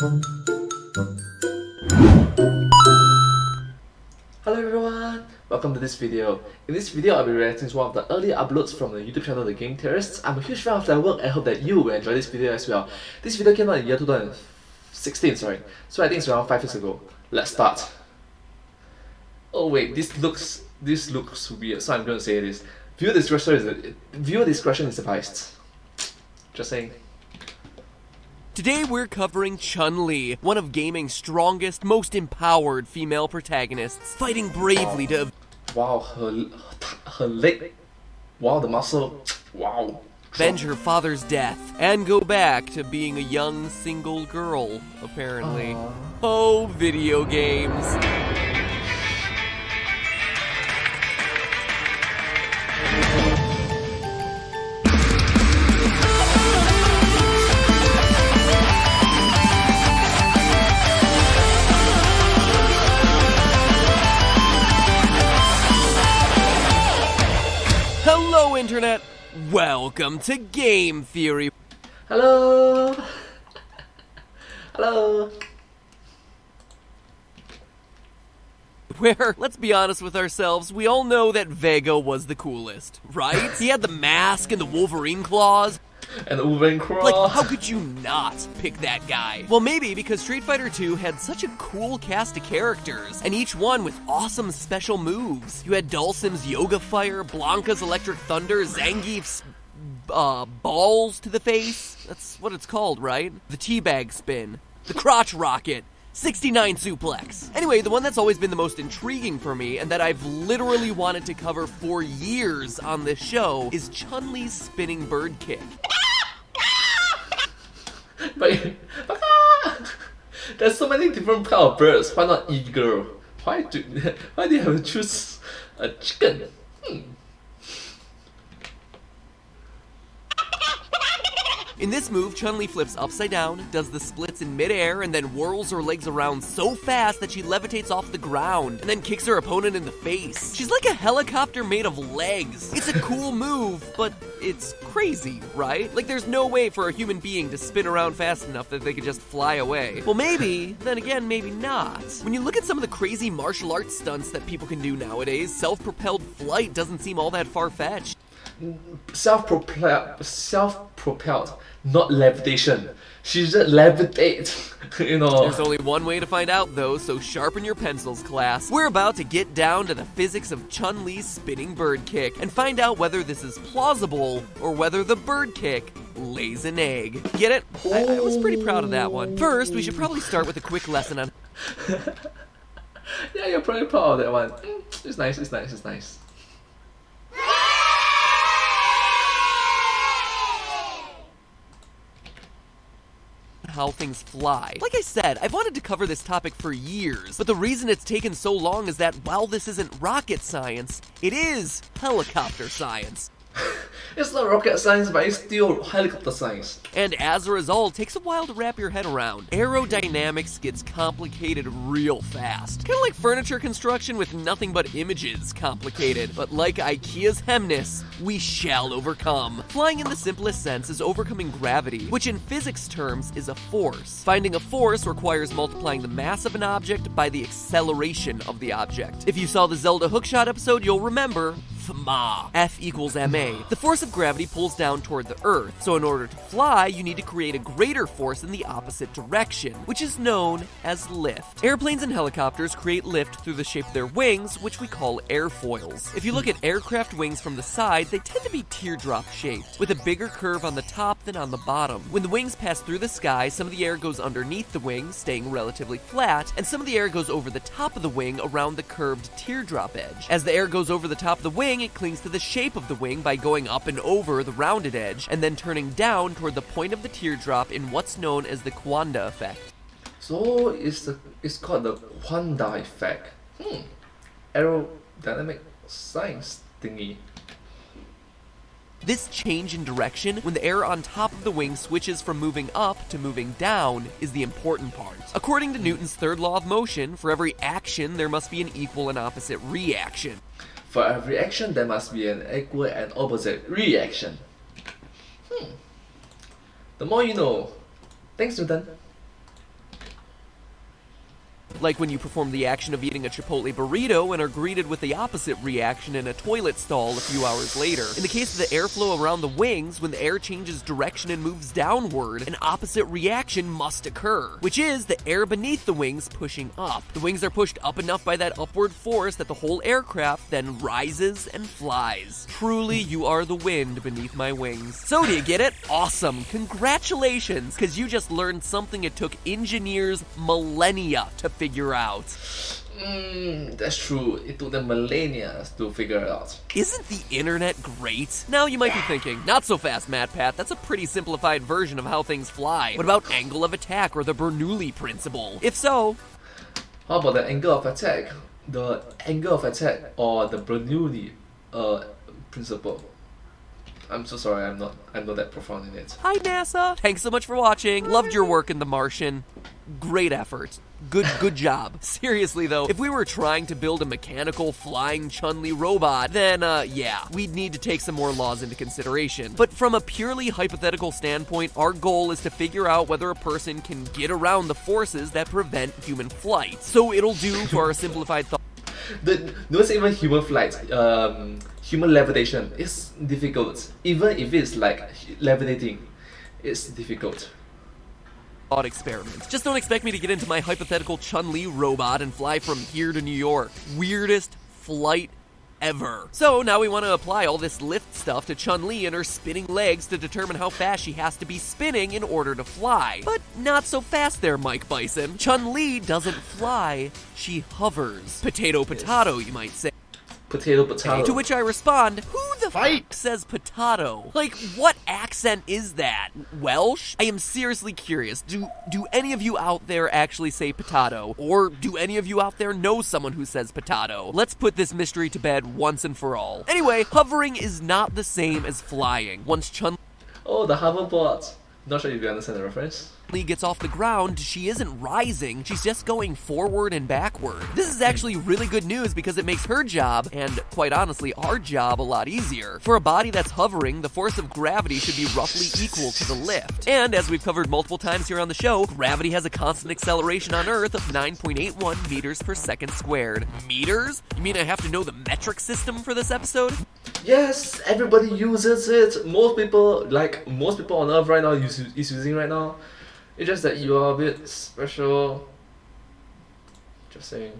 Hello everyone, welcome to this video. In this video, I'll be reacting to one of the early uploads from the YouTube channel The Game Theorists. I'm a huge fan of their work and I hope that you will enjoy this video as well. This video came out in the year 2016, sorry. So I think it's around 5 years ago. Let's start. Oh wait, this looks weird, so I'm going to say this. Viewer discretion is advised. Just saying. Today we're covering Chun-Li, one of gaming's strongest, most empowered female protagonists, fighting bravely to... Wow, her leg. Wow, the muscle. Wow. Avenge her father's death, and go back to being a young single girl, apparently. Oh, video games. Hello, Internet! Welcome to Game Theory. Hello. Hello. Where, let's be honest with ourselves, we all know that Vega was the coolest, right? He had the mask and the Wolverine claws. And the Wolverine claw. Like, how could you not pick that guy? Well, maybe because Street Fighter 2 had such a cool cast of characters, and each one with awesome special moves. You had Dhalsim's Yoga Fire, Blanca's Electric Thunder, Zangief's balls to the face. That's what it's called, right? The teabag spin, the crotch rocket, 69 suplex. Anyway, the one that's always been the most intriguing for me and that I've literally wanted to cover for years on this show is Chun-Li's spinning bird kick. But there's so many different kind of birds. Why not eagle? Why do you have to choose a chicken? In this move, Chun-Li flips upside down, does the splits in midair, and then whirls her legs around so fast that she levitates off the ground, and then kicks her opponent in the face. She's like a helicopter made of legs. It's a cool move, but it's crazy, right? Like, there's no way for a human being to spin around fast enough that they could just fly away. Well, maybe, then again, maybe not. When you look at some of the crazy martial arts stunts that people can do nowadays, self-propelled flight doesn't seem all that far-fetched. Self-propelled, not levitation. She just levitate, you know. There's only one way to find out, though, so sharpen your pencils, class. We're about to get down to the physics of Chun-Li's spinning bird kick and find out whether this is plausible or whether the bird kick lays an egg. Get it? I was pretty proud of that one. First, we should probably start with a quick lesson on... Yeah, you're probably proud of that one. It's nice, it's nice, it's nice. How things fly. Like I said, I've wanted to cover this topic for years, but the reason it's taken so long is that while this isn't rocket science, it is helicopter science. It's not rocket science, but it's still helicopter science. And as a result, it takes a while to wrap your head around. Aerodynamics gets complicated real fast. Kind of like furniture construction with nothing but images complicated. But like IKEA's Hemness, we shall overcome. Flying in the simplest sense is overcoming gravity, which in physics terms is a force. Finding a force requires multiplying the mass of an object by the acceleration of the object. If you saw the Zelda Hookshot episode, you'll remember FMA. F equals ma. The force of gravity pulls down toward the Earth, so in order to fly, you need to create a greater force in the opposite direction, which is known as lift. Airplanes and helicopters create lift through the shape of their wings, which we call airfoils. If you look at aircraft wings from the side, they tend to be teardrop shaped, with a bigger curve on the top than on the bottom. When the wings pass through the sky, some of the air goes underneath the wing, staying relatively flat, and some of the air goes over the top of the wing around the curved teardrop edge. As the air goes over the top of the wing, it clings to the shape of the wing by going up and over the rounded edge, and then turning down toward the point of the teardrop in what's known as the Quanda effect. So it's called the Quanda effect. Aerodynamic science thingy. This change in direction, when the air on top of the wing switches from moving up to moving down, is the important part. According to Newton's third law of motion, for every action there must be an equal and opposite reaction. For every action there must be an equal and opposite reaction. The more you know. Thanks, Newton. Like when you perform the action of eating a Chipotle burrito and are greeted with the opposite reaction in a toilet stall a few hours later. In the case of the airflow around the wings, when the air changes direction and moves downward, an opposite reaction must occur, which is the air beneath the wings pushing up. The wings are pushed up enough by that upward force that the whole aircraft then rises and flies. Truly, you are the wind beneath my wings. So do you get it? Awesome. Congratulations, because you just learned something it took engineers millennia to figure out. That's true. It took them millennia to figure it out. Isn't the internet great? Now you might be thinking, not so fast, MatPat. That's a pretty simplified version of how things fly. What about angle of attack or the Bernoulli principle? If so, how about the angle of attack? The angle of attack or the Bernoulli principle? I'm so sorry, I'm not that profound in it. Hi NASA! Thanks so much for watching. Loved your work in The Martian. Great effort. Good job. Seriously though, if we were trying to build a mechanical flying Chun-Li robot, then yeah, we'd need to take some more laws into consideration. But from a purely hypothetical standpoint, our goal is to figure out whether a person can get around the forces that prevent human flight. So it'll do for our simplified thought. Not even human flight, human levitation is difficult. Even if it's like levitating, it's difficult. Thought experiment. Just don't expect me to get into my hypothetical Chun-Li robot and fly from here to New York. Weirdest flight ever. So now we want to apply all this lift stuff to Chun-Li and her spinning legs to determine how fast she has to be spinning in order to fly. But not so fast there, Mike Bison. Chun-Li doesn't fly, she hovers. Potato, you might say. Potato. To which I respond, who the f*** says potato? Like, what accent is that? Welsh? I am seriously curious. Do any of you out there actually say potato? Or do any of you out there know someone who says potato? Let's put this mystery to bed once and for all. Anyway, hovering is not the same as flying. Once Chun-Li Oh, the hoverboard. Not sure if you understand the reference. gets off the ground, she isn't rising, she's just going forward and backward. This is actually really good news because it makes her job, and quite honestly, our job, a lot easier. For a body that's hovering, the force of gravity should be roughly equal to the lift. And as we've covered multiple times here on the show, gravity has a constant acceleration on Earth of 9.81 meters per second squared. Meters? You mean I have to know the metric system for this episode? Yes, everybody uses it. Most people on Earth right now is using right now. It's just that you are a bit special. Just saying.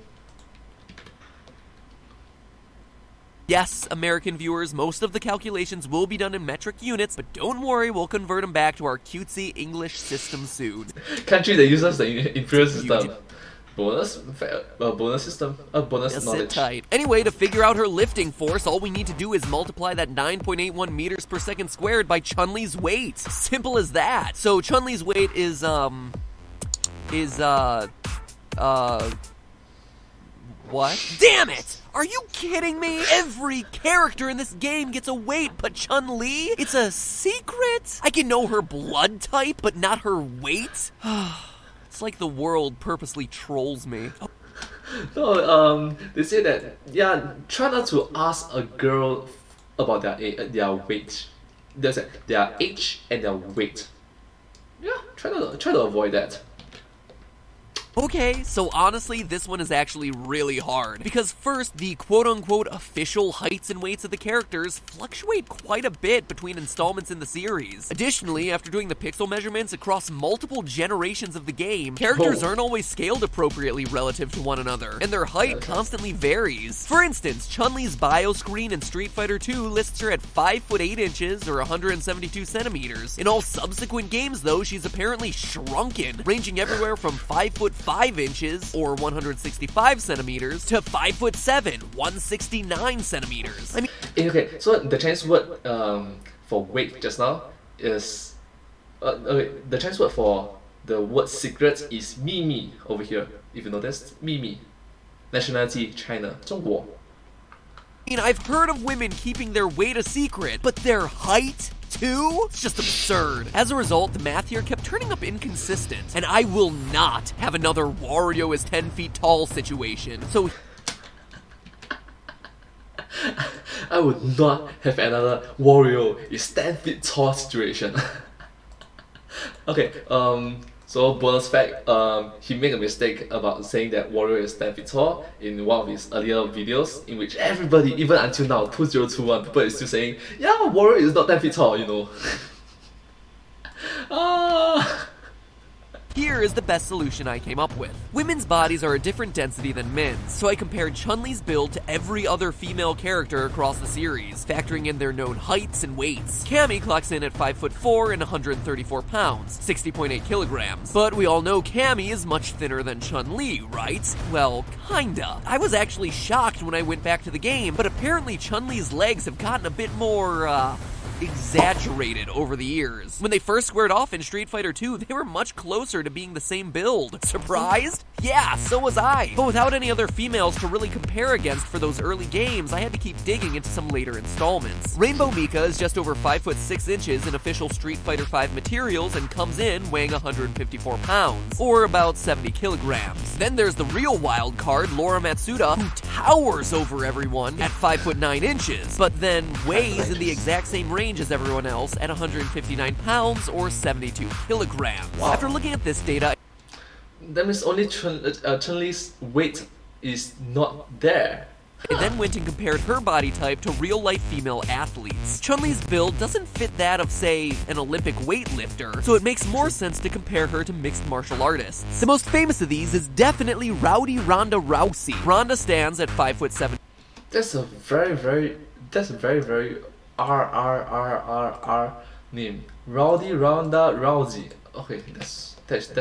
Yes, American viewers, most of the calculations will be done in metric units, but don't worry, we'll convert them back to our cutesy English system soon. Country that uses the imperial system. Bonus system. Bonus Just knowledge. sit tight. Anyway, to figure out her lifting force, all we need to do is multiply that 9.81 meters per second squared by Chun-Li's weight. Simple as that. So Chun-Li's weight is what? Damn it! Are you kidding me? Every character in this game gets a weight, but Chun-Li? It's a secret? I can know her blood type, but not her weight? It's like the world purposely trolls me. No, they say that, yeah, try not to ask a girl about their weight. There's their age and their weight. Yeah, try to avoid that. Okay, so honestly, this one is actually really hard. Because first, the quote-unquote official heights and weights of the characters fluctuate quite a bit between installments in the series. Additionally, after doing the pixel measurements across multiple generations of the game, characters aren't always scaled appropriately relative to one another, and their height constantly varies. For instance, Chun-Li's bio screen in Street Fighter 2 lists her at 5 foot 8 inches or 172 centimeters. In all subsequent games, though, she's apparently shrunken, ranging everywhere from 5 foot 5 inches, or 165 centimeters, to 5 foot 7, 169 centimeters. I mean, okay, so the Chinese word for weight just now is okay, the Chinese word for the word secret is 秘密 over here. If you noticed, 秘密. Nationality China, 中国. I've heard of women keeping their weight a secret, but their height too? It's just absurd. As a result, the math here kept turning up inconsistent, and I will not have another Wario is 10 feet tall situation. So I would not have another Wario is 10 feet tall situation. Okay, So bonus fact, he made a mistake about saying that Warrior is 10 feet tall in one of his earlier videos, in which everybody, even until now, 2021, people is still saying, yeah, Warrior is not 10 feet tall, you know. Here is the best solution I came up with. Women's bodies are a different density than men's, so I compared Chun-Li's build to every other female character across the series, factoring in their known heights and weights. Cammy clocks in at 5'4" and 134 pounds, 60.8 kilograms. But we all know Cammy is much thinner than Chun-Li, right? Well, kinda. I was actually shocked when I went back to the game, but apparently Chun-Li's legs have gotten a bit more, exaggerated over the years. When they first squared off in Street Fighter 2, they were much closer to being the same build. Surprised? Yeah, so was I. But without any other females to really compare against for those early games, I had to keep digging into some later installments. Rainbow Mika is just over 5'6" in official Street Fighter 5 materials and comes in weighing 154 pounds, or about 70 kilograms. Then there's the real wild card, Laura Matsuda, who towers over everyone at 5'9", but then weighs in the exact same range as everyone else at 159 pounds or 72 kilograms. Wow. After looking at this data, That means only Chun-Li's weight is not there. I then went and compared her body type to real-life female athletes. Chun-Li's build doesn't fit that of, say, an Olympic weightlifter, so it makes more sense to compare her to mixed martial artists. The most famous of these is definitely Rowdy Ronda Rousey. Ronda stands at 5'7". That's a very R name. Rowdy Ronda Rousey. Okay, that's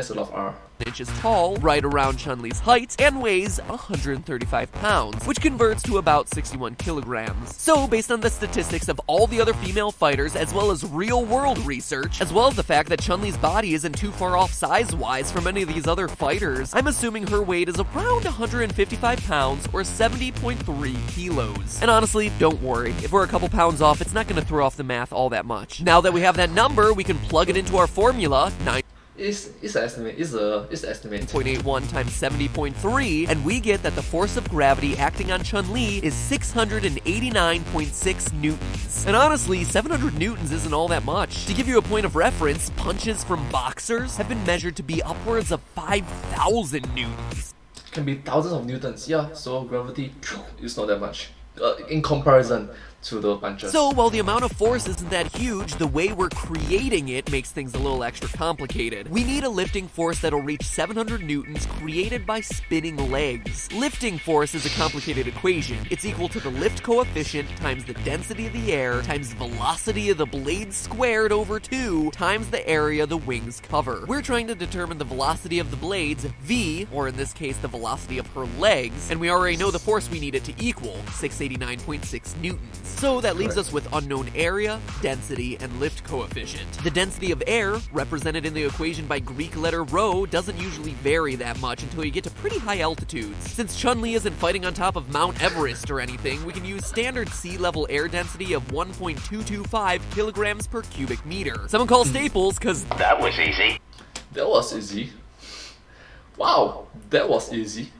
a lot of R. Inches tall, right around Chun-Li's height, and weighs 135 pounds, which converts to about 61 kilograms. So, based on the statistics of all the other female fighters, as well as real-world research, as well as the fact that Chun-Li's body isn't too far off size-wise from any of these other fighters, I'm assuming her weight is around 155 pounds, or 70.3 kilos. And honestly, don't worry, if we're a couple pounds off, it's not going to throw off the math all that much. Now that we have that number, we can plug it into our formula, It's an estimate. It's an estimate. 0.81 times 70.3, and we get that the force of gravity acting on Chun-Li is 689.6 newtons. And honestly, 700 newtons isn't all that much. To give you a point of reference, punches from boxers have been measured to be upwards of 5,000 newtons. Can be thousands of newtons. Yeah, so gravity is not that much in comparison to the punches. So while the amount of force isn't that huge, the way we're creating it makes things a little extra complicated. We need a lifting force that'll reach 700 newtons created by spinning legs. Lifting force is a complicated equation. It's equal to the lift coefficient times the density of the air times the velocity of the blades squared over 2 times the area the wings cover. We're trying to determine the velocity of the blades, v, or in this case the velocity of her legs, and we already know the force we need it to equal, 689.6 newtons. So that leaves us with unknown area, density, and lift coefficient. The density of air, represented in the equation by Greek letter rho, doesn't usually vary that much until you get to pretty high altitudes. Since Chun-Li isn't fighting on top of Mount Everest or anything, we can use standard sea level air density of 1.225 kilograms per cubic meter. Someone call Staples, cause that was easy. That was easy. Wow, that was easy.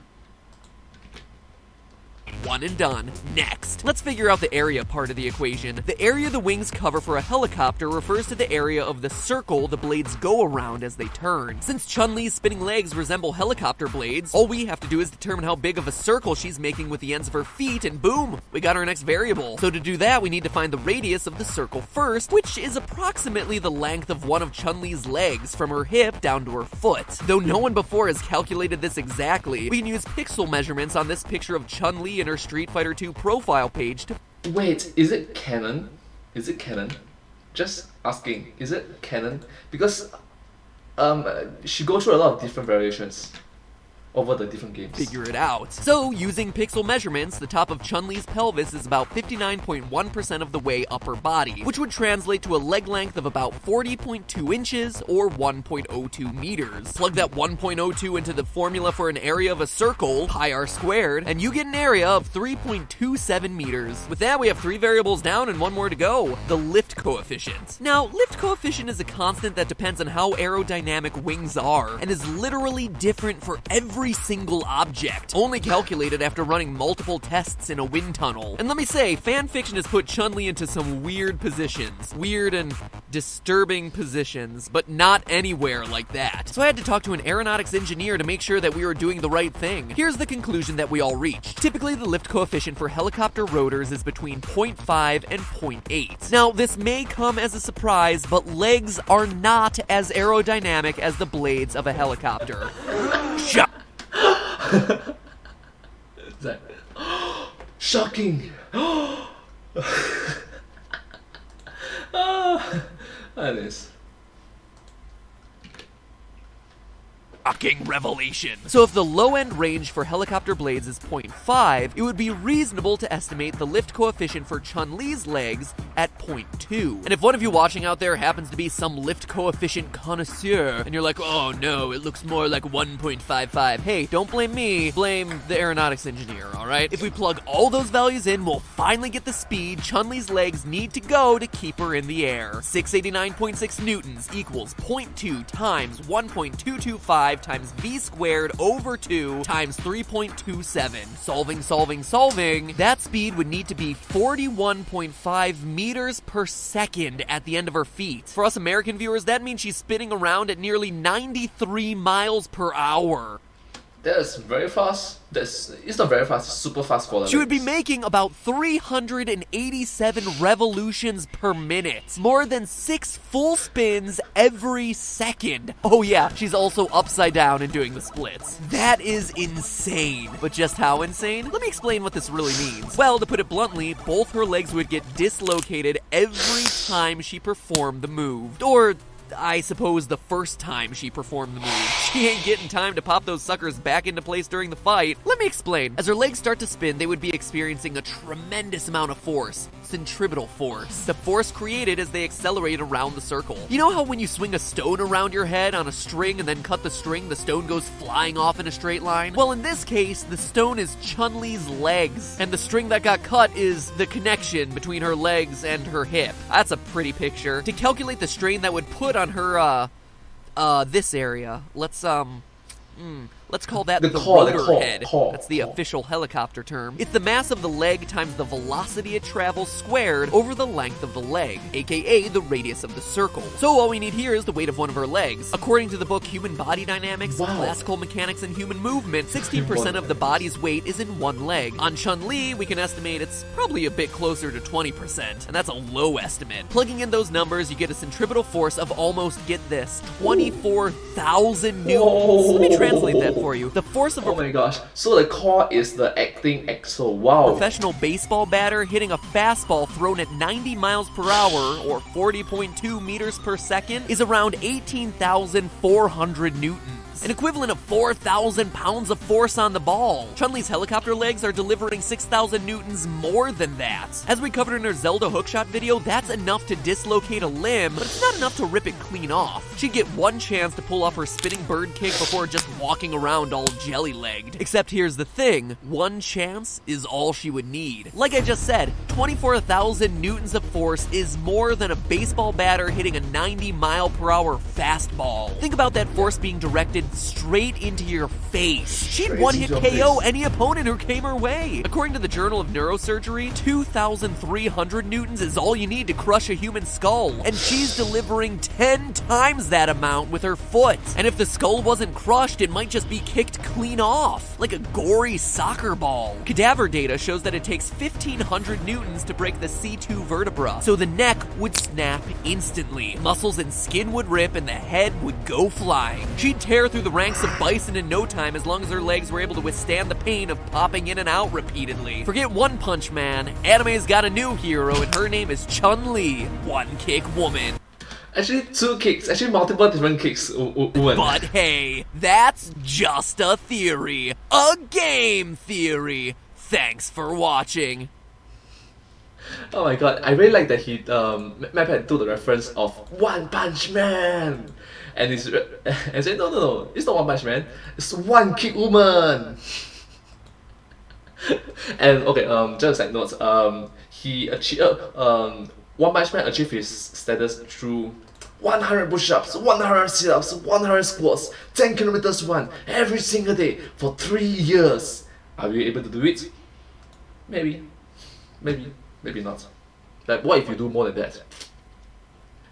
One and done. Next, let's figure out the area part of the equation. The area the wings cover for a helicopter refers to the area of the circle the blades go around as they turn. Since Chun-Li's spinning legs resemble helicopter blades, all we have to do is determine how big of a circle she's making with the ends of her feet, and boom, we got our next variable. So to do that, we need to find the radius of the circle first, which is approximately the length of one of Chun-Li's legs from her hip down to her foot. Though no one before has calculated this exactly, we can use pixel measurements on this picture of Chun-Li in her Street Fighter 2 profile page to Wait, is it canon? Is it canon? Just asking, is it canon? Because she goes through a lot of different variations over the different games. figure it out. So, using pixel measurements, the top of Chun-Li's pelvis is about 59.1% of the way up her body, which would translate to a leg length of about 40.2 inches or 1.02 meters. Plug that 1.02 into the formula for an area of a circle, pi r squared, and you get an area of 3.27 meters. With that, we have 3 variables down and 1 more to go, the lift coefficient. Now, lift coefficient is a constant that depends on how aerodynamic wings are, and is literally different for every every single object, only calculated after running multiple tests in a wind tunnel. And let me say, fanfiction has put Chun-Li into some weird positions. Weird and disturbing positions, but not anywhere like that. So I had to talk to an aeronautics engineer to make sure that we were doing the right thing. Here's the conclusion that we all reached. Typically, the lift coefficient for helicopter rotors is between 0.5 and 0.8. Now, this may come as a surprise, but legs are not as aerodynamic as the blades of a helicopter. Shocking! Nice. Shocking revelation. So if the low-end range for helicopter blades is 0.5, it would be reasonable to estimate the lift coefficient for Chun-Li's legs at 0.2. And if one of you watching out there happens to be some lift coefficient connoisseur, and you're like, oh no, it looks more like 1.55, hey, don't blame me, blame the aeronautics engineer, alright? If we plug all those values in, we'll finally get the speed Chun-Li's legs need to go to keep her in the air. 689.6 newtons equals 0.2 times 1.225 times v squared over 2 times 3.27. Solving. That speed would need to be 41.5 meters per second at the end of her feet. For us American viewers, that means she's spinning around at nearly 93 miles per hour. That's very fast. It's not very fast, it's super fast for the She would be legs. making about 387 revolutions per minute. More than 6 full spins every second. Oh yeah, she's also upside down and doing the splits. That is insane. But just how insane? Let me explain what this really means. Well, to put it bluntly, both her legs would get dislocated every time she performed the move. Or I suppose the first time she performed the move. She ain't getting time to pop those suckers back into place during the fight. Let me explain. As her legs start to spin, they would be experiencing a tremendous amount of force. Centripetal force. The force created as they accelerate around the circle. You know how when you swing a stone around your head on a string and then cut the string, the stone goes flying off in a straight line? Well, in this case, the stone is Chun-Li's legs, and the string that got cut is the connection between her legs and her hip. That's a pretty picture. To calculate the strain that would put on her, this area, let's call that the rotor head. That's the official helicopter term. It's the mass of the leg times the velocity it travels squared over the length of the leg, aka the radius of the circle. So all we need here is the weight of one of her legs. According to the book Human Body Dynamics, Classical Mechanics and Human Movement, 16% of the body's weight is in one leg. On Chun-Li, we can estimate it's probably a bit closer to 20%, and that's a low estimate. Plugging in those numbers, you get a centripetal force of almost, get this, 24,000 newtons. Let me translate that for you. The force of Oh my gosh. So the core is the acting axle. Wow. professional baseball batter hitting a fastball thrown at 90 miles per hour, or 40.2 meters per second, is around 18,400 newtons. An equivalent of 4,000 pounds of force on the ball. Chun-Li's helicopter legs are delivering 6,000 newtons more than that. As we covered in our Zelda hookshot video, that's enough to dislocate a limb, but it's not enough to rip it clean off. She'd get one chance to pull off her spinning bird kick before just walking around all jelly-legged. Except here's the thing, one chance is all she would need. Like I just said, 24,000 newtons of force is more than a baseball batter hitting a 90-mile-per-hour fastball. Think about that force being directed straight into your face. She'd one-hit KO any opponent who came her way. According to the Journal of Neurosurgery, 2,300 newtons is all you need to crush a human skull, and she's delivering 10 times that amount with her foot. And if the skull wasn't crushed, it might just be kicked clean off, like a gory soccer ball. Cadaver data shows that it takes 1,500 newtons to break the C2 vertebra, so the neck would snap instantly. Muscles and skin would rip, and the head would go flying. She'd tear through the ranks of bison in no time as long as her legs were able to withstand the pain of popping in and out repeatedly. Forget One Punch Man, anime's got a new hero and her name is Chun-Li, one-kick woman. Actually, 2 kicks. Actually, multiple different kicks. Woman. But hey, that's just a theory. A game theory. Thanks for watching. Oh my god, I really like that he Maphead took the reference of One Punch Man, and he's and said no, it's not One Punch Man, it's One Kick Woman. And okay, just a side note, he achieved One Punch Man achieved his status through 100 push-ups, 100 sit-ups, 100 squats, 10 kilometers run every single day for 3 years. Are you able to do it? Maybe. Maybe not. Like, what if you do more than that?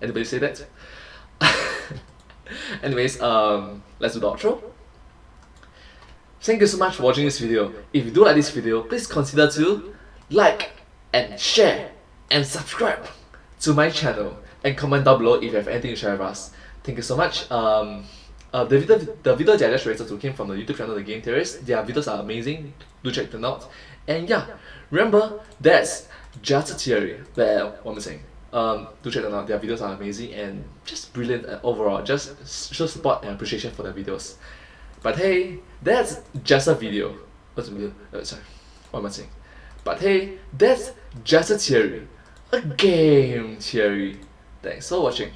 Anybody say that? Anyways, let's do the outro. Thank you so much for watching this video. If you do like this video, please consider to like and share and subscribe to my channel and comment down below if you have anything to share with us. Thank you so much. The video that I just reacted to came from the YouTube channel The Game Theorists. Their videos are amazing. Do check them out. And yeah, remember that's just a theory. Well, what am I saying? Do check them out. Their videos are amazing and just brilliant overall. Just show support and appreciation for their videos. But hey, that's just a video. What's a video? Sorry, what am I saying? But hey, that's just a theory. A game theory. Thanks for watching.